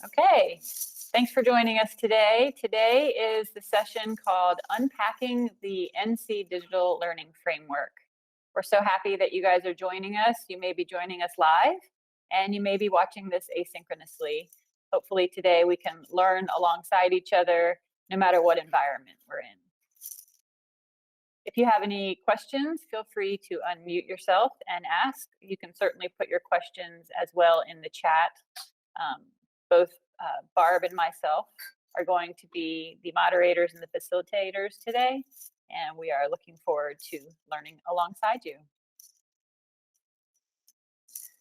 Okay, thanks for joining us today. Today is the session called Unpacking the NC Digital Learning Framework. We're so happy that you guys are joining us. You may be joining us live, and you may be watching this asynchronously. Hopefully today we can learn alongside each other, no matter what environment we're in. If you have any questions, feel free to unmute yourself and ask. You can certainly put your questions as well in the chat. Both Barb and myself are going to be the moderators and the facilitators today, and we are looking forward to learning alongside you.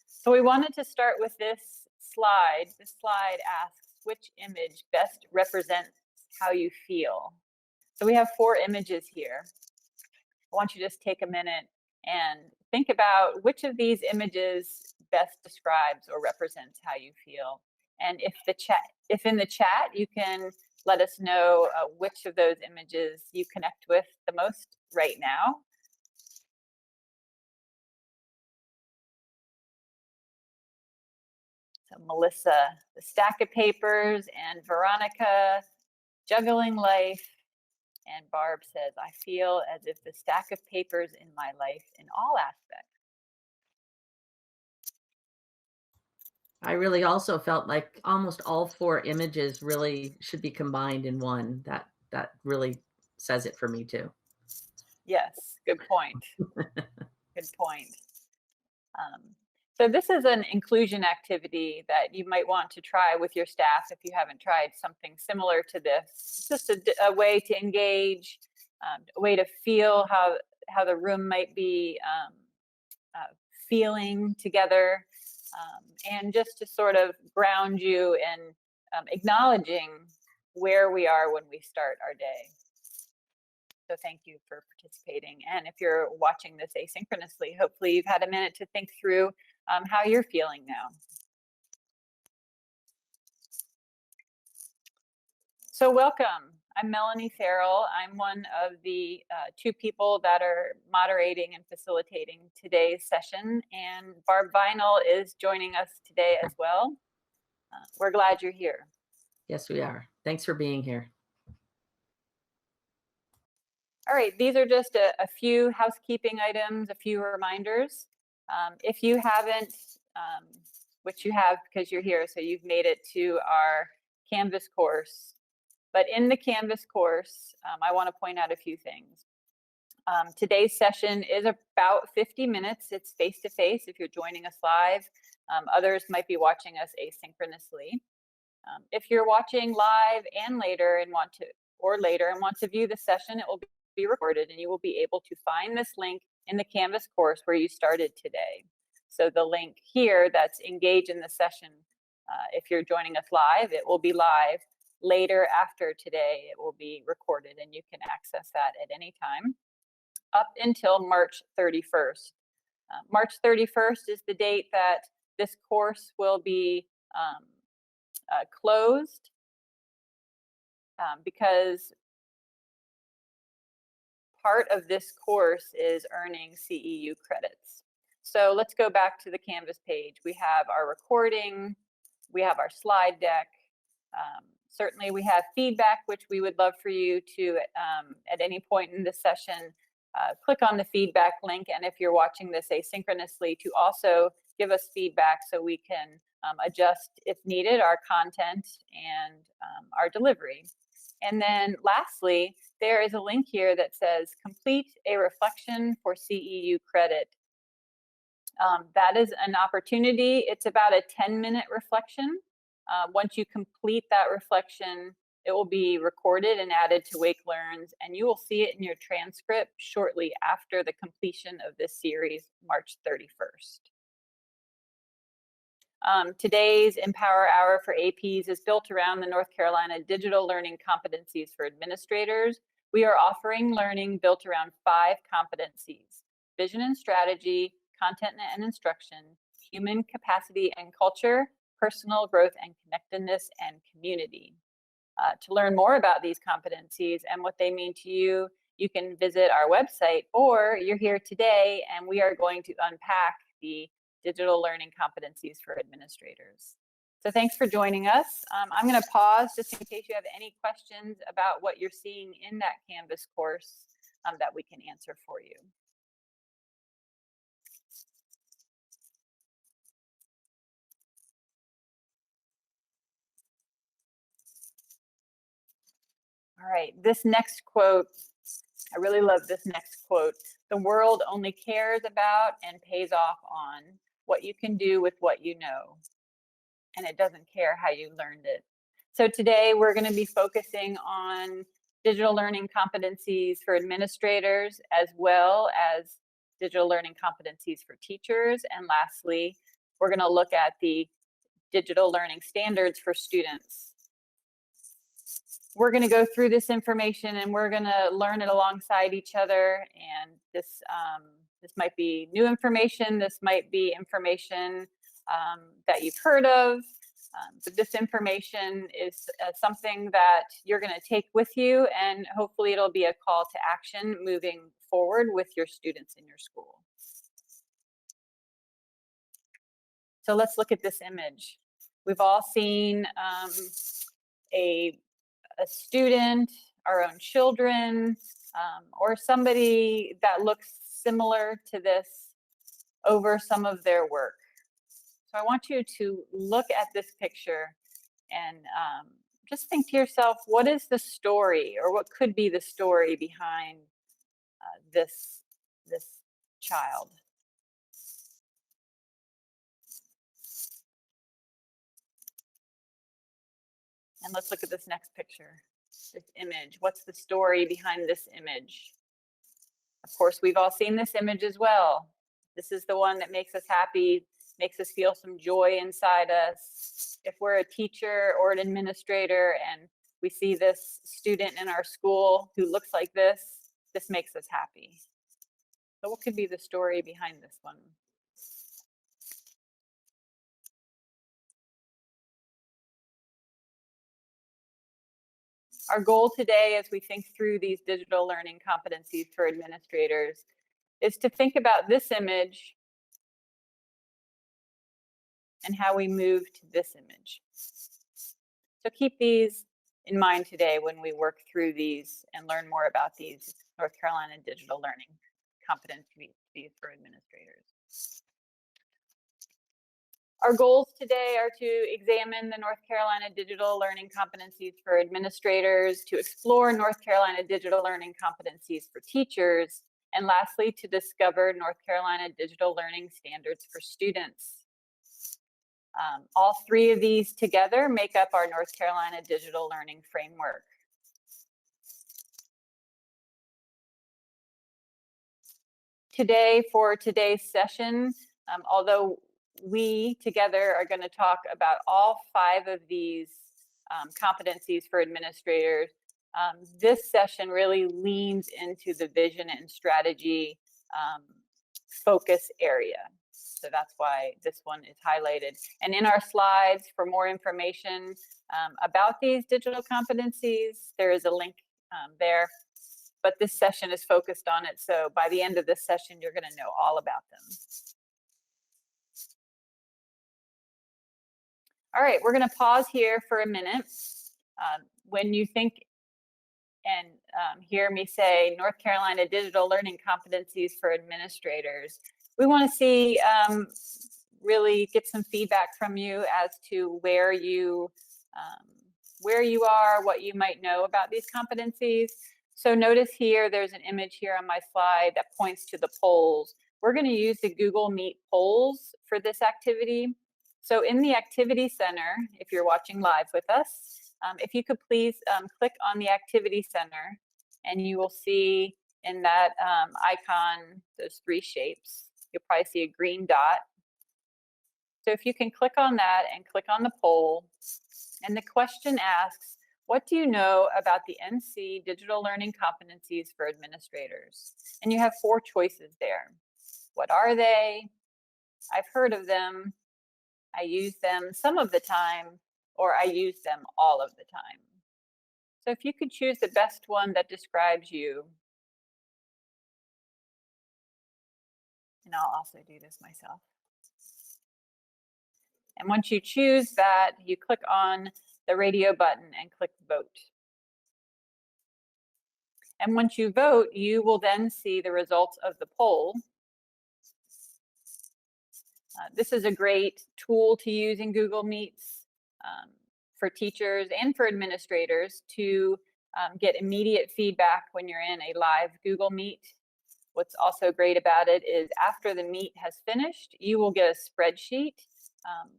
So we wanted to start with this slide. This slide asks which image best represents how you feel. So we have 4 images here. I want you to just take a minute and think about which of these images best describes or represents how you feel. And if in the chat you can let us know which of those images you connect with the most right now. So Melissa, the stack of papers, and Veronica, juggling life. And Barb says, I feel as if the stack of papers in my life in all aspects. I really also felt like almost all 4 images really should be combined in one. That really says it for me too. Yes, good point. Good point. So this is an inclusion activity that you might want to try with your staff if you haven't tried something similar to this. It's just a way to engage, a way to feel how the room might be feeling together, and just to sort of ground you in acknowledging where we are when we start our day. So thank you for participating. And if you're watching this asynchronously, hopefully you've had a minute to think through how you're feeling now. So welcome. I'm Melanie Farrell. I'm one of the 2 people that are moderating and facilitating today's session. And Barb Vinyl is joining us today as well. We're glad you're here. Yes, we are. Thanks for being here. All right, these are just a few housekeeping items, a few reminders. If you haven't, which you have because you're here, so you've made it to our Canvas course. But in the Canvas course, I want to point out a few things. Today's session is about 50 minutes. It's face-to-face if you're joining us live. Others might be watching us asynchronously. If you're watching live and later and want to view the session, it will be recorded, and you will be able to find this link in the Canvas course where you started today. So the link here that's engage in the session, if you're joining us live, it will be live. Later after today, it will be recorded, and you can access that at any time up until March 31st. March 31st is the date that this course will be closed because part of this course is earning CEU credits. So let's go back to the Canvas page. We have our recording, we have our slide deck. Certainly we have feedback, which we would love for you to, at any point in this session, click on the feedback link. And if you're watching this asynchronously, to also give us feedback so we can adjust, if needed, our content and our delivery. And then lastly, there is a link here that says complete a reflection for CEU credit. That is an opportunity. It's about a 10-minute reflection. Once you complete that reflection, it will be recorded and added to Wake Learns, and you will see it in your transcript shortly after the completion of this series, March 31st. Today's Empower Hour for APs is built around the North Carolina Digital Learning Competencies for Administrators. We are offering learning built around 5 competencies: vision and strategy, content and instruction, human capacity and culture, personal growth and connectedness, and community. To learn more about these competencies and what they mean to you, you can visit our website, or you're here today and we are going to unpack the digital learning competencies for administrators. So thanks for joining us. I'm going to pause just in case you have any questions about what you're seeing in that Canvas course that we can answer for you. All right, this next quote, I really love this next quote. The world only cares about and pays off on what you can do with what you know, and it doesn't care how you learned it. So today we're going to be focusing on digital learning competencies for administrators, as well as digital learning competencies for teachers. And lastly, we're going to look at the digital learning standards for students. We're going to go through this information and we're going to learn it alongside each other. And this might be new information. This might be information that you've heard of. But this information is something that you're going to take with you, and hopefully it'll be a call to action moving forward with your students in your school. So let's look at this image. We've all seen a student, our own children, or somebody that looks similar to this over some of their work. So I want you to look at this picture and just think to yourself, what is the story, or what could be the story behind this child? And let's look at this next picture, this image. What's the story behind this image? Of course, we've all seen this image as well. This is the one that makes us happy, makes us feel some joy inside us. If we're a teacher or an administrator and we see this student in our school who looks like this makes us happy. So what could be the story behind this one? Our goal today, as we think through these digital learning competencies for administrators, is to think about this image and how we move to this image. So keep these in mind today when we work through these and learn more about these North Carolina digital learning competencies for administrators. Our goals today are to examine the North Carolina digital learning competencies for administrators, to explore North Carolina digital learning competencies for teachers, and lastly, to discover North Carolina digital learning standards for students. All three of these together make up our North Carolina digital learning framework. Today, for today's session, although we together are going to talk about all 5 of these competencies for administrators, this session really leans into the vision and strategy focus area. So that's why this one is highlighted. And in our slides, for more information about these digital competencies, there is a link there. But this session is focused on it. So by the end of this session, you're going to know all about them. All right, we're going to pause here for a minute. When you think and hear me say North Carolina digital learning competencies for administrators, we want to see really get some feedback from you as to where you are, what you might know about these competencies. So notice here, there's an image here on my slide that points to the polls. We're going to use the Google Meet polls for this activity. So in the Activity Center, if you're watching live with us, if you could please click on the Activity Center, and you will see in that icon, those 3 shapes, you'll probably see a green dot. So if you can click on that and click on the poll, and the question asks, what do you know about the NC Digital Learning Competencies for Administrators? And you have 4 choices there. What are they? I've heard of them. I use them some of the time, or I use them all of the time. So if you could choose the best one that describes you, and I'll also do this myself. And once you choose that, you click on the radio button and click vote. And once you vote, you will then see the results of the poll. This is a great tool to use in Google Meets for teachers and for administrators to get immediate feedback when you're in a live Google Meet. What's also great about it is after the meet has finished, you will get a spreadsheet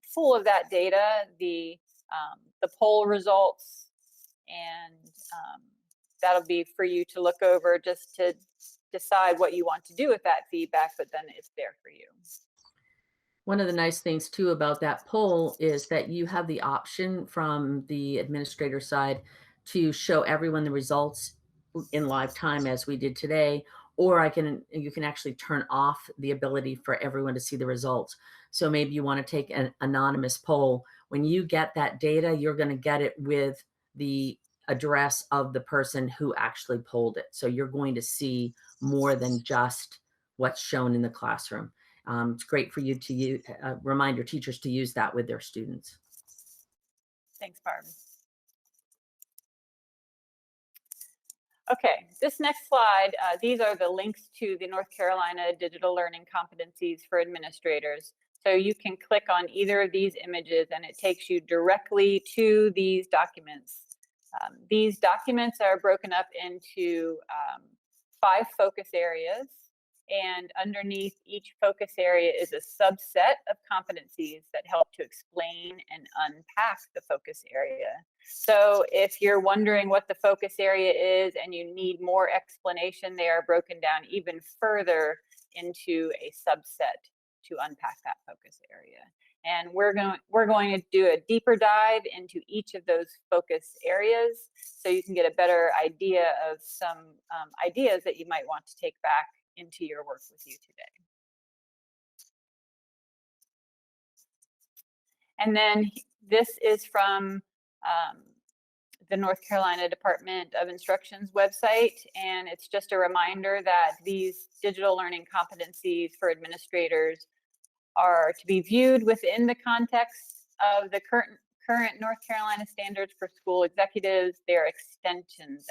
full of that data, the poll results, and that'll be for you to look over just to decide what you want to do with that feedback, but then it's there for you. One of the nice things too about that poll is that you have the option from the administrator side to show everyone the results in live time as we did today, or you can actually turn off the ability for everyone to see the results. So maybe you want to take an anonymous poll. When you get that data, you're going to get it with the address of the person who actually polled it. So you're going to see more than just what's shown in the classroom. It's great for you to remind your teachers to use that with their students. Thanks, Barb. Okay, this next slide, these are the links to the North Carolina Digital Learning Competencies for Administrators. So you can click on either of these images and it takes you directly to these documents. These documents are broken up into 5 focus areas, and underneath each focus area is a subset of competencies that help to explain and unpack the focus area. So if you're wondering what the focus area is and you need more explanation, they are broken down even further into a subset to unpack that focus area. And we're going to do a deeper dive into each of those focus areas so you can get a better idea of some ideas that you might want to take back into your work with you today. And then this is from the North Carolina Department of Instruction's website, and it's just a reminder that these digital learning competencies for administrators are to be viewed within the context of the current North Carolina standards for school executives. They are extensions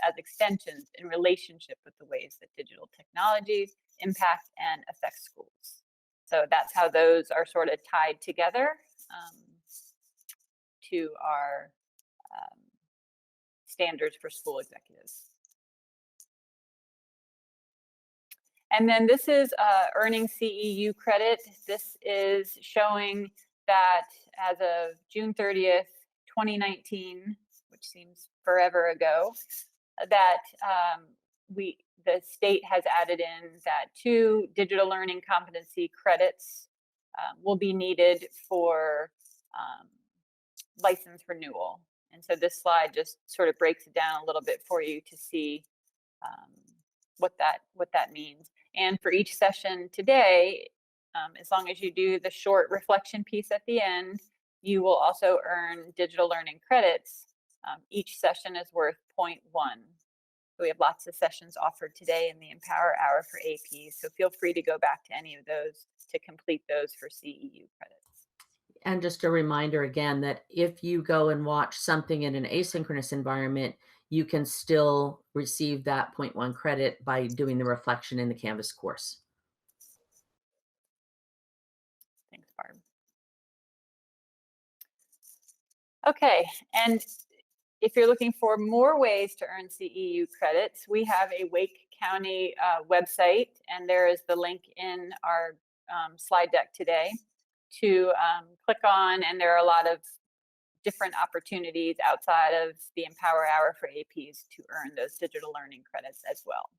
in relationship with the ways that digital technologies impact and affect schools. So that's how those are sort of tied together to our standards for school executives. And then this is earning CEU credit. This is showing that as of June 30th, 2019, which seems forever ago, that the state has added in that 2 digital learning competency credits will be needed for license renewal. And so this slide just sort of breaks it down a little bit for you to see what that means. And for each session today, as long as you do the short reflection piece at the end, you will also earn digital learning credits. Each session is worth 0.1. So we have lots of sessions offered today in the Empower Hour for APs. So feel free to go back to any of those to complete those for CEU credits. And just a reminder again that if you go and watch something in an asynchronous environment, you can still receive that 0.1 credit by doing the reflection in the Canvas course. Thanks, Barb. Okay, and if you're looking for more ways to earn CEU credits, we have a Wake County website, and there is the link in our slide deck today to click on, and there are a lot of different opportunities outside of the Empower Hour for APs to earn those digital learning credits as well.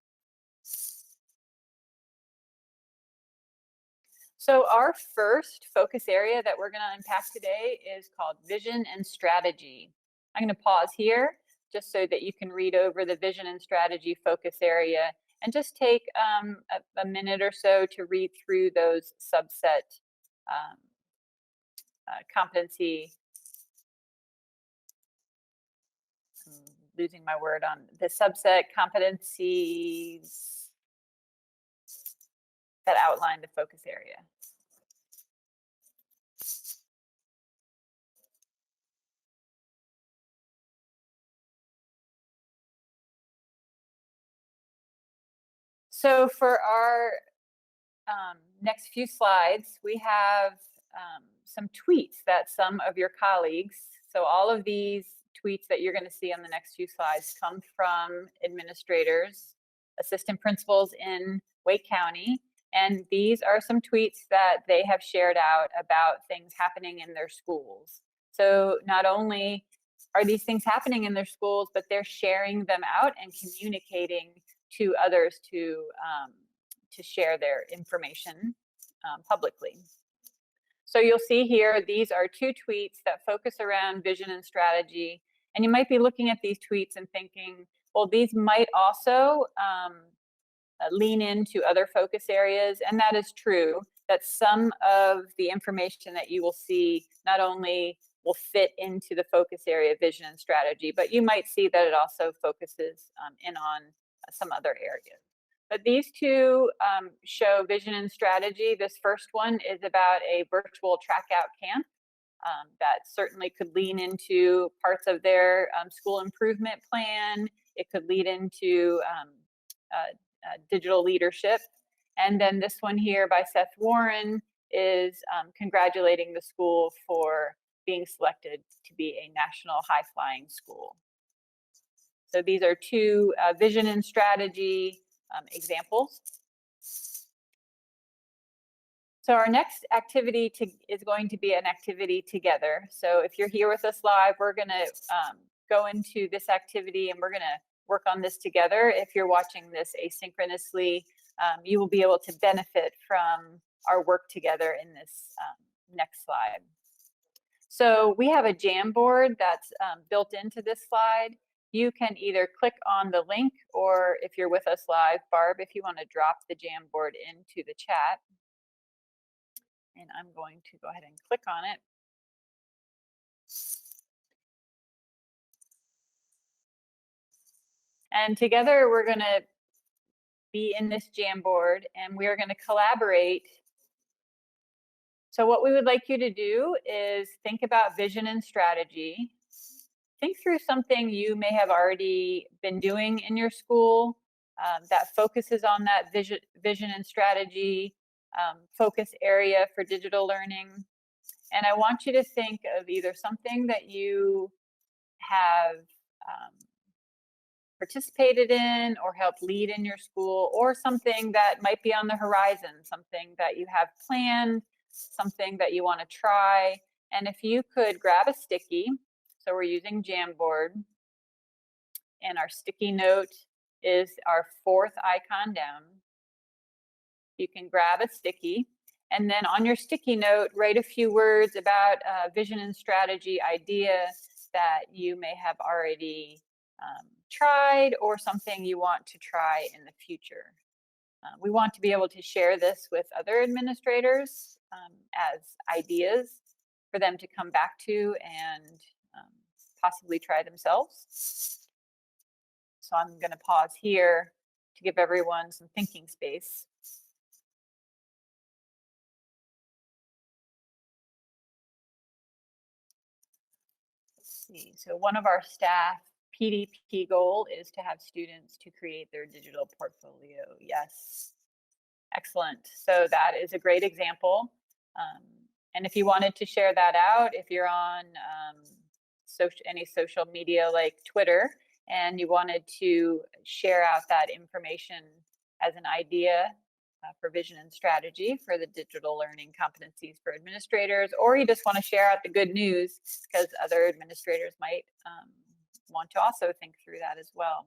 So our first focus area that we're going to unpack today is called vision and strategy. I'm going to pause here just so that you can read over the vision and strategy focus area and just take a minute or so to read through those subset competency. I'm losing my word on the subset competencies that outline the focus area. So for our next few slides, we have some tweets that some of your colleagues, so all of these tweets that you're going to see on the next few slides come from administrators, assistant principals in Wake County. And these are some tweets that they have shared out about things happening in their schools. So not only are these things happening in their schools, but they're sharing them out and communicating to others to share their information publicly. So you'll see here, these are 2 tweets that focus around vision and strategy. And you might be looking at these tweets and thinking, well, these might also lean into other focus areas. And that is true, that some of the information that you will see not only will fit into the focus area of vision and strategy, but you might see that it also focuses in on some other areas. But these 2 show vision and strategy. This first one is about a virtual track out camp that certainly could lean into parts of their school improvement plan. It could lead into digital leadership. And then this one here by Seth Warren is congratulating the school for being selected to be a national high flying school. So these are 2 vision and strategy examples. So our next activity is going to be an activity together. So if you're here with us live, we're going to go into this activity and we're going to work on this together. If you're watching this asynchronously, you will be able to benefit from our work together in this next slide. So we have a Jamboard that's built into this slide. You can either click on the link, or if you're with us live, Barb, if you want to drop the Jamboard into the chat. And I'm going to go ahead and click on it. And together we're going to be in this Jamboard and we're going to collaborate. So what we would like you to do is think about vision and strategy. Think through something you may have already been doing in your school that focuses on that vision and strategy focus area for digital learning. And I want you to think of either something that you have participated in or helped lead in your school, or something that might be on the horizon, something that you have planned, something that you want to try. And if you could grab a sticky, so we're using Jamboard, and our sticky note is our 4th icon down. You can grab a sticky, and then on your sticky note, write a few words about a vision and strategy idea that you may have already tried, or something you want to try in the future. We want to be able to share this with other administrators as ideas for them to come back to and possibly try themselves. So I'm going to pause here to give everyone some thinking space. Let's see. So one of our staff PDP goal is to have students to create their digital portfolio. Yes. Excellent. So that is a great example. And if you wanted to share that out, if you're on any social media like Twitter, and you wanted to share out that information as an idea for vision and strategy for the digital learning competencies for administrators, or you just want to share out the good news because other administrators might want to also think through that as well.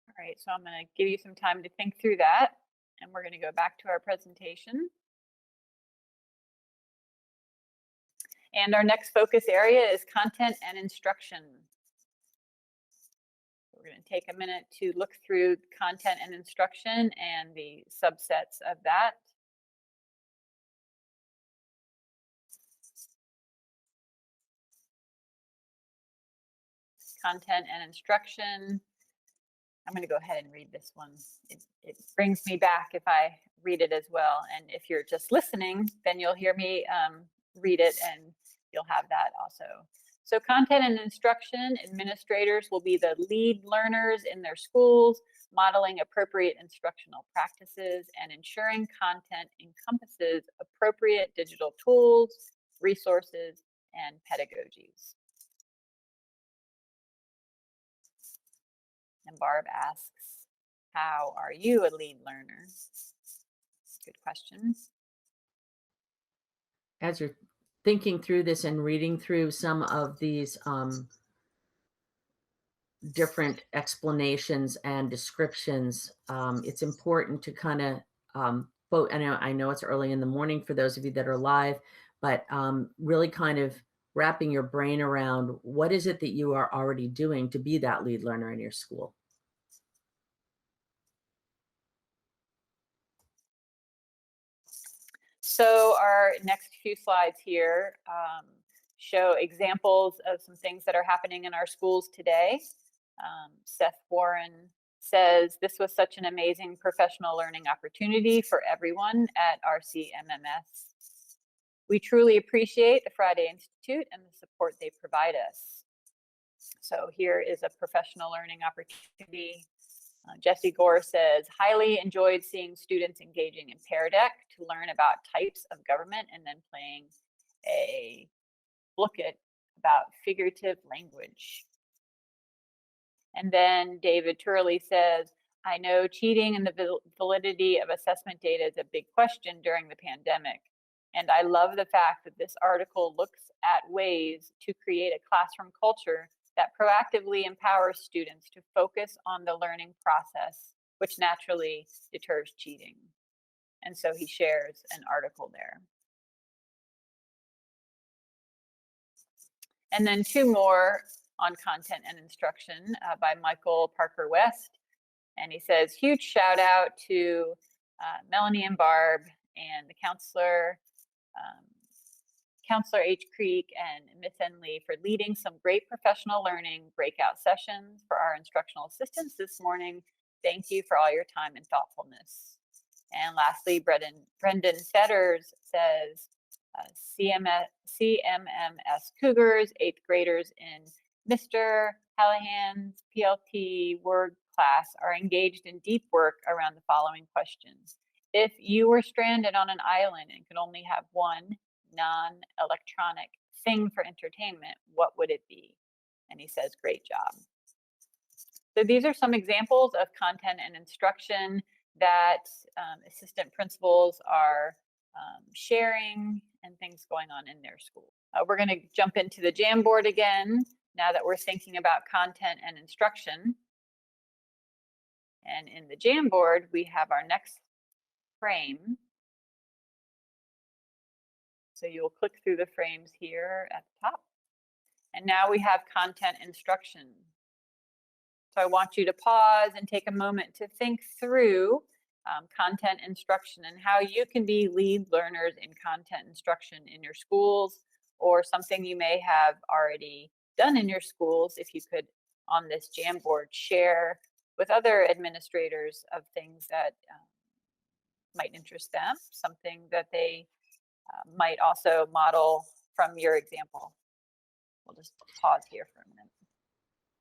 All right, so I'm going to give you some time to think through that, and we're going to go back to our presentation. And our next focus area is content and instruction. We're going to take a minute to look through content and instruction and the subsets of that. Content and instruction. I'm going to go ahead and read this one. It brings me back if I read it as well. And if you're just listening, then you'll hear me read it and you'll have that also. So content and instruction administrators will be the lead learners in their schools, modeling appropriate instructional practices and ensuring content encompasses appropriate digital tools, resources, and pedagogies. And Barb asks, how are you a lead learner? Good question. As you're thinking through this and reading through some of these different explanations and descriptions, it's important to kind of I know it's early in the morning for those of you that are live, but really kind of wrapping your brain around what is it that you are already doing to be that lead learner in your school. So our next few slides here show examples of some things that are happening in our schools today. Seth Warren says, this was such an amazing professional learning opportunity for everyone at RCMMS. We truly appreciate the Friday Institute and the support they provide us. So here is a professional learning opportunity. Jesse Gore says, highly enjoyed seeing students engaging in Pear Deck to learn about types of government and then playing a booklet about figurative language. And then David Turley says, I know cheating and the validity of assessment data is a big question during the pandemic. And I love the fact that this article looks at ways to create a classroom culture that proactively empowers students to focus on the learning process, which naturally deters cheating. And so he shares an article there. And then two more on content and instruction by Michael Parker West. And he says, huge shout out to Melanie and Barb and the counselor, Counselor H. Creek and Miss Enley for leading some great professional learning breakout sessions for our instructional assistants this morning. Thank you for all your time and thoughtfulness. And lastly, Brendan Fetters says, CMMS Cougars, 8th graders in Mr. Hallahan's PLT Word class are engaged in deep work around the following questions. If you were stranded on an island and could only have one non-electronic thing for entertainment, what would it be? And he says, great job. So these are some examples of content and instruction that assistant principals are sharing and things going on in their school. We're going to jump into the Jamboard again now that we're thinking about content and instruction. And in the Jamboard, we have our next frame. So you'll click through the frames here at the top. And now we have content instruction. So I want you to pause and take a moment to think through content instruction and how you can be lead learners in content instruction in your schools, or something you may have already done in your schools. If you could, on this Jamboard, share with other administrators of things that might interest them, something that they might also model from your example. We'll just pause here for a minute.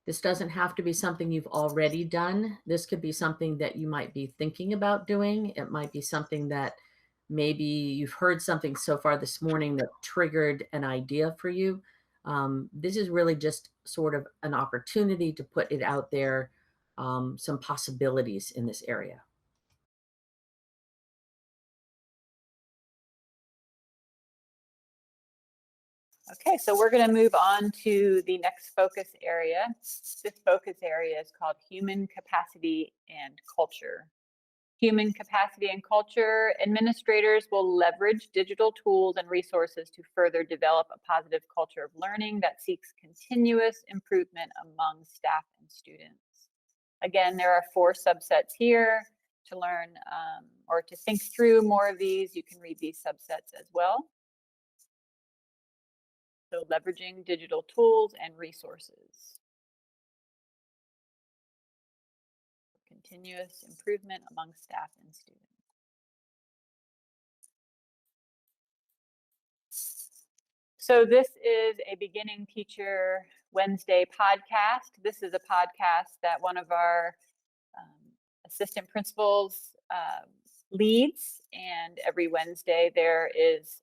This doesn't have to be something you've already done. This could be something that you might be thinking about doing. It might be something that maybe you've heard something so far this morning that triggered an idea for you. This is really just sort of an opportunity to put it out there, some possibilities in this area. Okay, so we're going to move on to the next focus area. This focus area is called human capacity and culture. Human capacity and culture administrators will leverage digital tools and resources to further develop a positive culture of learning that seeks continuous improvement among staff and students. Again, there are 4 subsets here. To learn or to think through more of these, you can read these subsets as well. So leveraging digital tools and resources. continuous improvement among staff and students. So this is a Beginning Teacher Wednesday podcast. This is a podcast that one of our assistant principals leads, and every Wednesday there is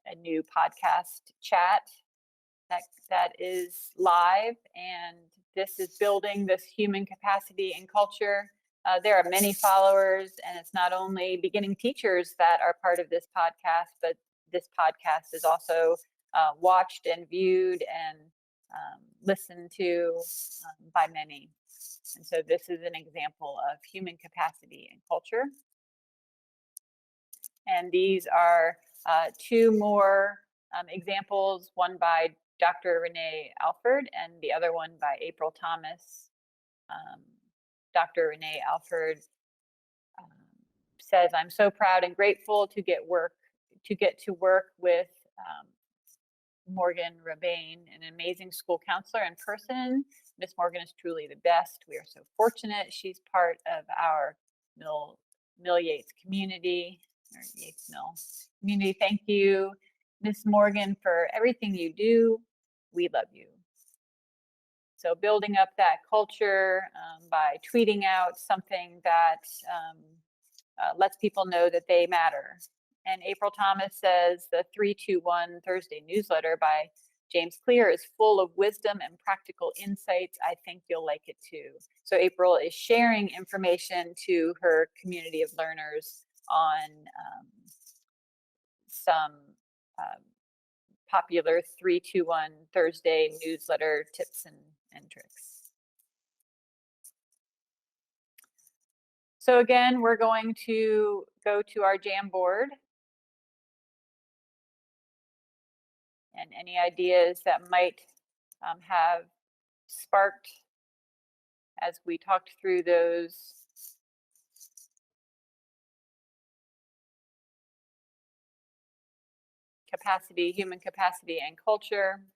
a new podcast chat that is live, and this is building this human capacity and culture. There are many followers, and it's not only beginning teachers that are part of this podcast, but this podcast is also watched and viewed and listened to by many. And so this is an example of human capacity and culture. And these are two more examples, one by Dr. Renee Alford and the other one by April Thomas. Dr. Renee Alford says, "I'm so proud and grateful to get to work with Morgan Rebane, an amazing school counselor in person. Miss Morgan is truly the best. We are so fortunate she's part of our Mill Yates community, or Yates Mill community. Thank you, Miss Morgan, for everything you do. We love you." So building up that culture by tweeting out something that lets people know that they matter. And April Thomas says the 321 Thursday newsletter by James Clear is full of wisdom and practical insights. I think you'll like it too. So April is sharing information to her community of learners on some popular 321 Thursday newsletter tips and tricks. So again, we're going to go to our Jamboard. And any ideas that might have sparked as we talked through those capacity, human capacity and culture.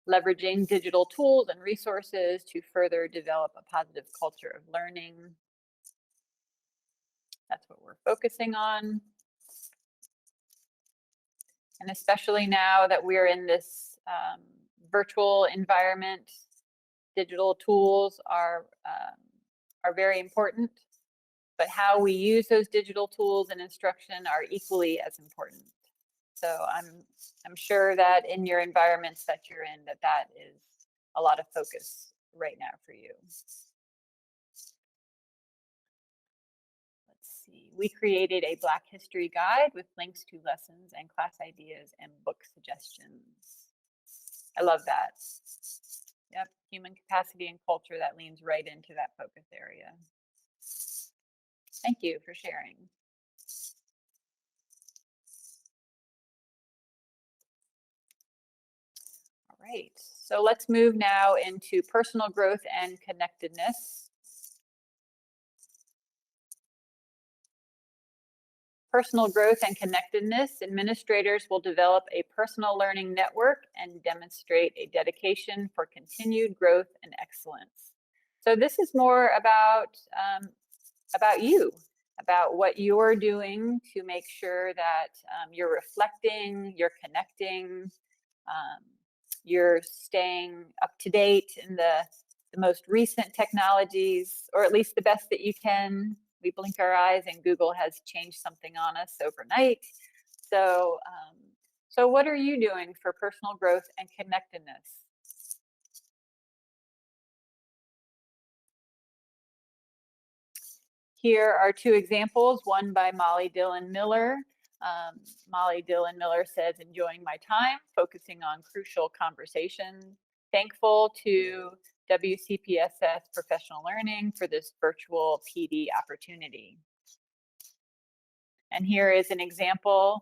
Leveraging digital tools and resources to further develop a positive culture of learning. That's what we're focusing on. And especially now that we're in this virtual environment, digital tools are very important, but how we use those digital tools and instruction are equally as important. So I'm sure that in your environments that you're in, that is a lot of focus right now for you. Let's see. We created a Black History guide with links to lessons and class ideas and book suggestions. I love that. Yep, human capacity and culture, that leans right into that focus area. Thank you for sharing. All right, so let's move now into personal growth and connectedness. Personal growth and connectedness, administrators will develop a personal learning network and demonstrate a dedication for continued growth and excellence. So this is more about you, about what you're doing to make sure that you're reflecting, you're connecting, you're staying up to date in the most recent technologies, or at least the best that you can. We blink our eyes and Google has changed something on us overnight. So, so what are you doing for personal growth and connectedness? Here are two examples, one by Molly Dillon Miller. Molly Dillon Miller says, "Enjoying my time, focusing on crucial conversations. Thankful to WCPSS Professional Learning for this virtual PD opportunity." And here is an example.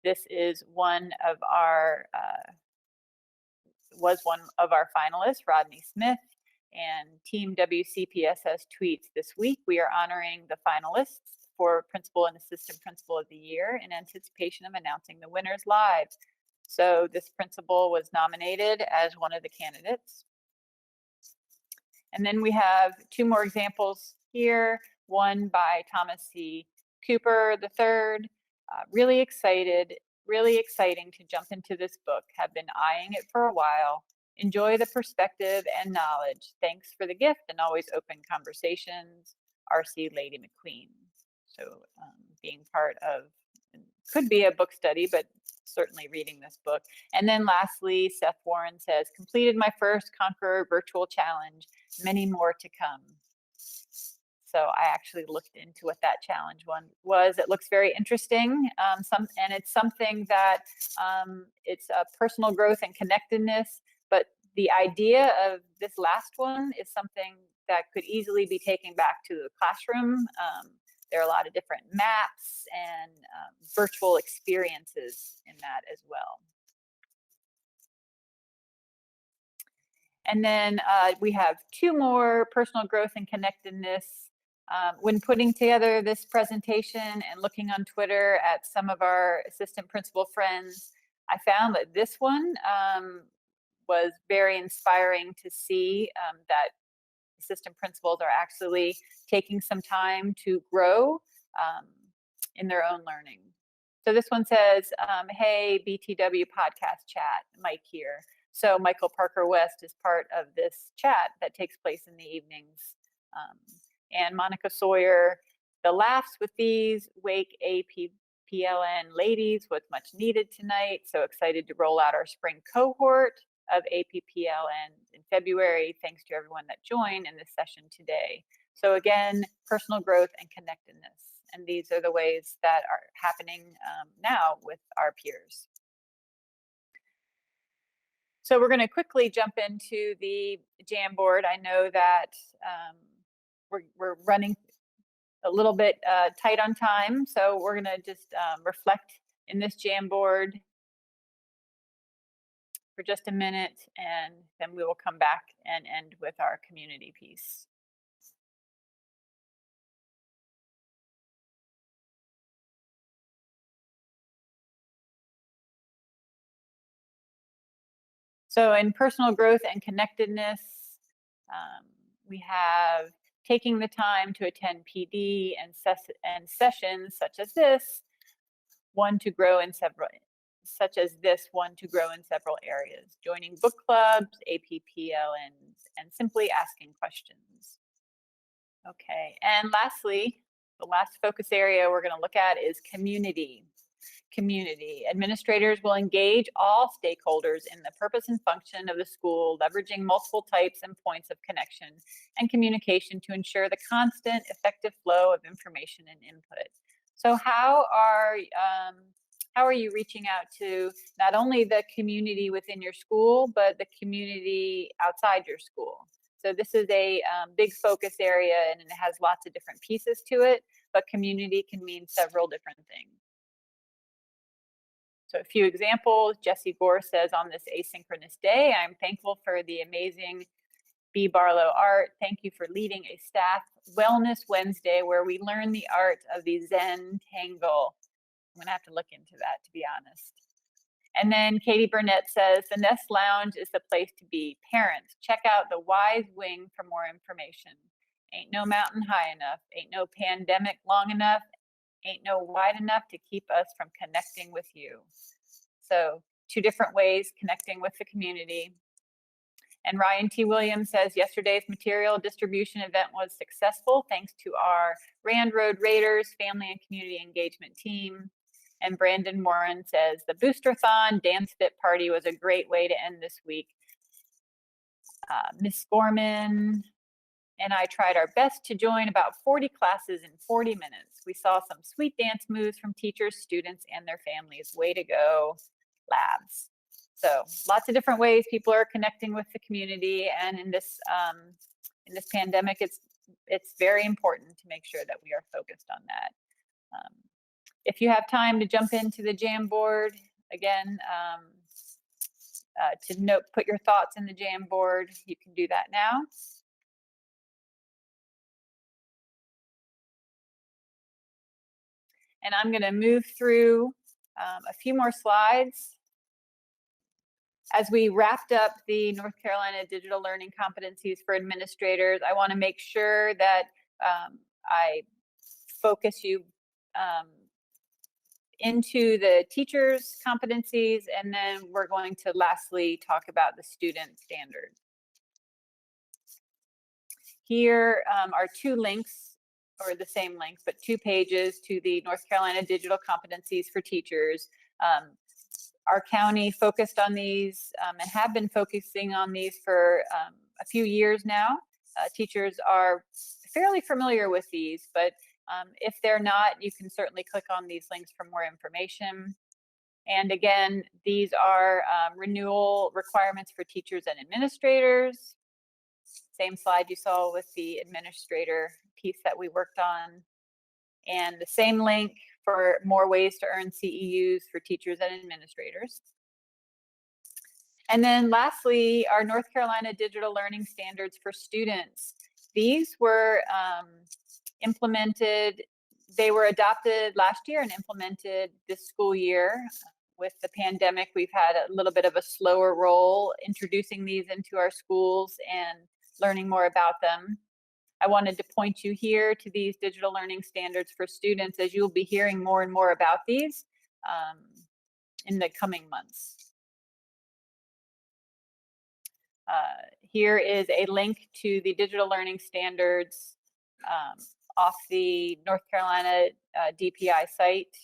This is one of our, was one of our finalists, Rodney Smith. And Team WCPSS tweets, "This week we are honoring the finalists for Principal and Assistant Principal of the Year in anticipation of announcing the winners live. So this principal was nominated as one of the candidates. And then we have two more examples here, one by Thomas C. Cooper III. Really exciting to jump into this book. Have been eyeing it for a while. Enjoy the perspective and knowledge. Thanks for the gift and always open conversations. R.C. Lady McQueen. So being part of, could be a book study, but certainly reading this book. And then lastly, Seth Warren says, completed my first Conqueror virtual challenge, many more to come. So I actually looked into what that challenge one was. It looks very interesting. And it's something that it's a personal growth and connectedness, but the idea of this last one is something that could easily be taken back to the classroom. There are a lot of different maps and virtual experiences in that as well. And then we have two more, personal growth and connectedness. When putting together this presentation and looking on Twitter at some of our assistant principal friends, I found that this one was very inspiring to see that assistant principals are actually taking some time to grow in their own learning. So this one says, hey, BTW podcast chat, Mike here. So Michael Parker West is part of this chat that takes place in the evenings. And Monica Sawyer, the laughs with these Wake APPLN ladies was much needed tonight. So excited to roll out our spring cohort of APPLN in February. Thanks to everyone that joined in this session today. So again, personal growth and connectedness. And these are the ways that are happening now with our peers. So we're going to quickly jump into the Jamboard. I know that we're running a little bit tight on time, so we're going to just reflect in this Jamboard for just a minute, and then we will come back and end with our community piece. So in personal growth and connectedness, we have taking the time to attend PD and sessions such as this, one to grow in several areas, joining book clubs, APPLNs, and simply asking questions. Okay, and lastly, the last focus area we're going to look at is community. Community. Administrators will engage all stakeholders in the purpose and function of the school, leveraging multiple types and points of connection and communication to ensure the constant, effective flow of information and input. So how are you reaching out to not only the community within your school, but the community outside your school? So this is a big focus area, and it has lots of different pieces to it, but community can mean several different things. So a few examples, Jessie Gore says, on this asynchronous day, I'm thankful for the amazing B. Barlow art. Thank you for leading a staff wellness Wednesday where we learn the art of the Zen tangle. I'm gonna have to look into that, to be honest. And then Katie Burnett says, the Nest Lounge is the place to be. Parents, check out the Wise Wing for more information. Ain't no mountain high enough, ain't no pandemic long enough, ain't no wide enough to keep us from connecting with you. So 2 different ways connecting with the community. And Ryan T. Williams says, yesterday's material distribution event was successful thanks to our Rand Road Raiders family and community engagement team. And Brandon Moran says, the Boosterthon Dance Fit Party was a great way to end this week. Miss Gorman and I tried our best to join about 40 classes in 40 minutes. We saw some sweet dance moves from teachers, students, and their families. Way to go, labs. So lots of different ways people are connecting with the community, and in this pandemic, it's very important to make sure that we are focused on that. If you have time to jump into the Jamboard, again, put your thoughts in the Jamboard, you can do that now. And I'm going to move through a few more slides. As we wrapped up the North Carolina Digital Learning Competencies for Administrators, I want to make sure that I focus you into the teachers' competencies, and then we're going to lastly talk about the student standards. Here are two links, or the same link, but 2 pages to the North Carolina Digital Competencies for Teachers. Our county focused on these and have been focusing on these for a few years now. Teachers are fairly familiar with these, but if they're not, you can certainly click on these links for more information. And again, these are renewal requirements for teachers and administrators. Same slide you saw with the administrator piece that we worked on. And the same link for more ways to earn CEUs for teachers and administrators. And then lastly, our North Carolina Digital Learning Standards for students. These were implemented, they were adopted last year and implemented this school year. With the pandemic, we've had a little bit of a slower roll introducing these into our schools and learning more about them. I wanted to point you here to these digital learning standards for students, as you'll be hearing more and more about these in the coming months. Here is a link to the digital learning standards off the North Carolina DPI site.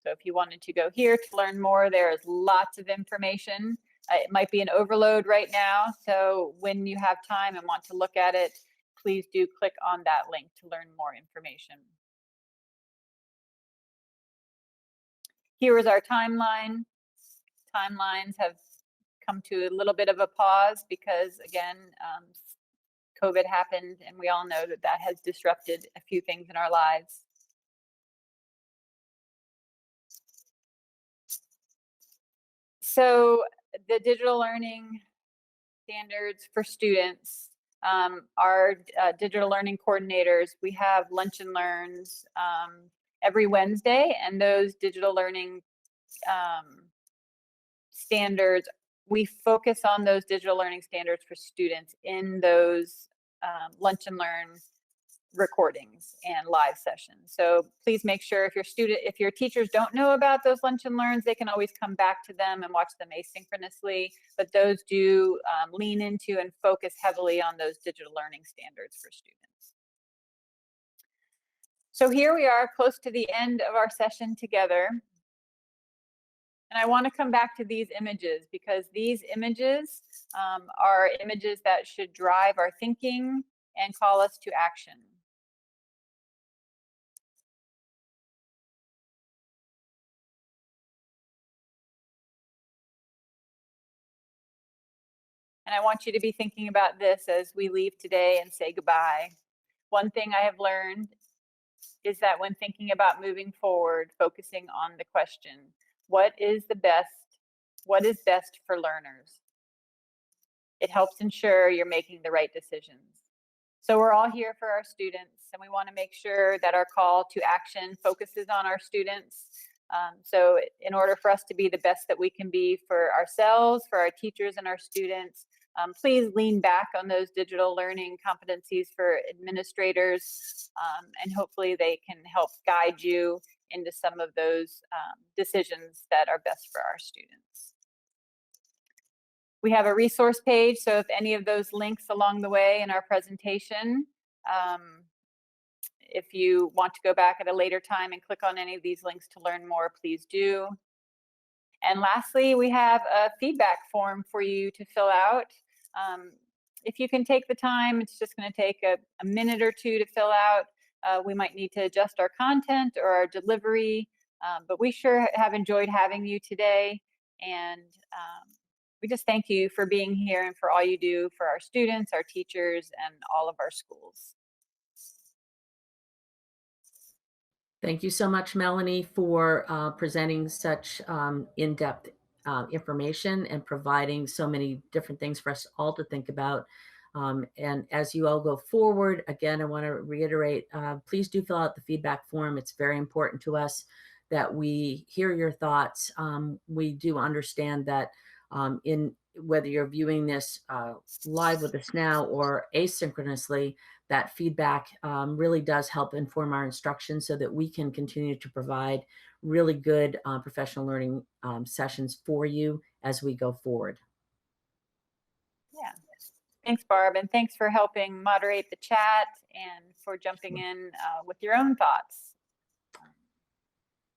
So if you wanted to go here to learn more, there is lots of information. It might be an overload right now, so when you have time and want to look at it, please do click on that link to learn more information. Here is our timeline. Timelines have come to a little bit of a pause because, again, COVID happened, and we all know that that has disrupted a few things in our lives. So the digital learning standards for students, our digital learning coordinators, we have lunch and learns every Wednesday, and those digital learning standards, we focus on those digital learning standards for students in those lunch and learn recordings and live sessions. So please make sure if your teachers don't know about those lunch and learns, they can always come back to them and watch them asynchronously, but those do lean into and focus heavily on those digital learning standards for students. So here we are close to the end of our session together. And I want to come back to these images because these images are images that should drive our thinking and call us to action. And I want you to be thinking about this as we leave today and say goodbye. One thing I have learned is that when thinking about moving forward, focusing on the question, what is best for learners? It helps ensure you're making the right decisions. So we're all here for our students, and we want to make sure that our call to action focuses on our students. So in order for us to be the best that we can be for ourselves, for our teachers and our students, please lean back on those digital learning competencies for administrators, and hopefully they can help guide you into some of those decisions that are best for our students. We have a resource page, so if any of those links along the way in our presentation, if you want to go back at a later time and click on any of these links to learn more, please do. And lastly, we have a feedback form for you to fill out. If you can take the time, it's just going to take a minute or two to fill out. We might need to adjust our content or our delivery, but we sure have enjoyed having you today. And we just thank you for being here and for all you do for our students, our teachers, and all of our schools. Thank you so much, Melanie, for presenting such in-depth information and providing so many different things for us all to think about. And as you all go forward, again, I want to reiterate, please do fill out the feedback form. It's very important to us that we hear your thoughts. We do understand that in whether you're viewing this live with us now or asynchronously, that feedback really does help inform our instruction so that we can continue to provide really good professional learning sessions for you as we go forward. Yeah. Thanks, Barb, and thanks for helping moderate the chat and for jumping in with your own thoughts.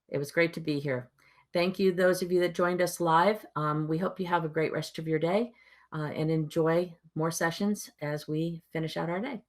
It was great to be here. Thank you, those of you that joined us live. We hope you have a great rest of your day and enjoy more sessions as we finish out our day.